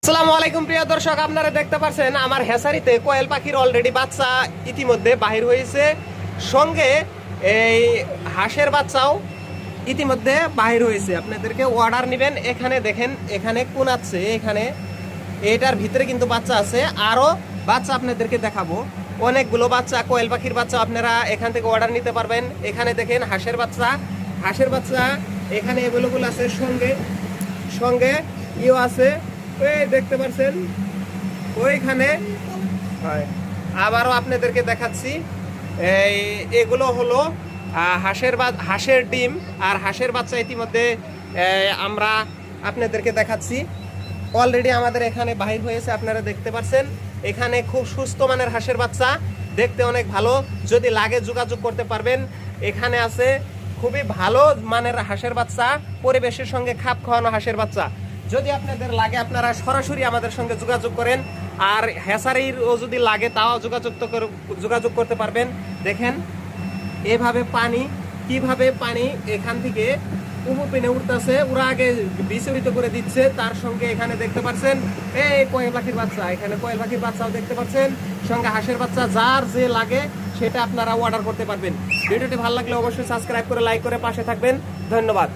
আসসালামু আলাইকুম প্রিয় দর্শক, আপনারা দেখতে পাচ্ছেন আমার হেসারিতে কোয়েল পাখির অলরেডি বাচ্চা ইতিমধ্যে বাহির হয়েছে। সঙ্গে এই হাঁসের বাচ্চাও ইতিমধ্যে বাহির হয়েছে। আপনাদেরকে অর্ডার নেবেন। এখানে দেখেন, এখানে কোন আছে, এখানে এটার ভিতরে কিন্তু বাচ্চা আছে। আরও বাচ্চা আপনাদেরকে দেখাবো, অনেকগুলো বাচ্চা কোয়েল পাখির বাচ্চা আপনারা এখান থেকে অর্ডার নিতে পারবেন। এখানে দেখেন হাঁসের বাচ্চা এখানে অ্যাভেলেবল আছে। সঙ্গে সঙ্গে ইও আছে, ওই দেখতে পাচ্ছেন ওইখানে। আবারও আপনাদেরকে দেখাচ্ছি, এগুলো হলো হাঁসের ডিম আর হাঁসের বাচ্চা ইতিমধ্যে আমরা আপনাদেরকে দেখাচ্ছি। অলরেডি আমাদের এখানে বাহির হয়েছে, আপনারা দেখতে পাচ্ছেন। এখানে খুব সুস্থ মানের হাঁসের বাচ্চা, দেখতে অনেক ভালো। যদি লাগে যোগাযোগ করতে পারবেন। এখানে আছে খুবই ভালো মানের হাঁসের বাচ্চা, পরিবেশের সঙ্গে খাপ খাওয়ানো হাঁসের বাচ্চা। যদি আপনাদের লাগে আপনারা সরাসরি আমাদের সঙ্গে যোগাযোগ করেন। আর হ্যাসারিরও যদি লাগে তাও যোগাযোগ করতে পারবেন। দেখেন এভাবে কিভাবে পানি এখান থেকে উপপেনে উঠতেছে, ওরা আগে বিচরিত করে দিচ্ছে। তার সঙ্গে এখানে দেখতে পাচ্ছেন এই কোয়েল পাখির বাচ্চা, এখানে কোয়েল পাখির বাচ্চাও দেখতে পাচ্ছেন, সঙ্গে হাঁসের বাচ্চা। যার যে লাগে সেটা আপনারা অর্ডার করতে পারবেন। ভিডিওটি ভালো লাগলে অবশ্যই সাবস্ক্রাইব করে লাইক করে পাশে থাকবেন। ধন্যবাদ।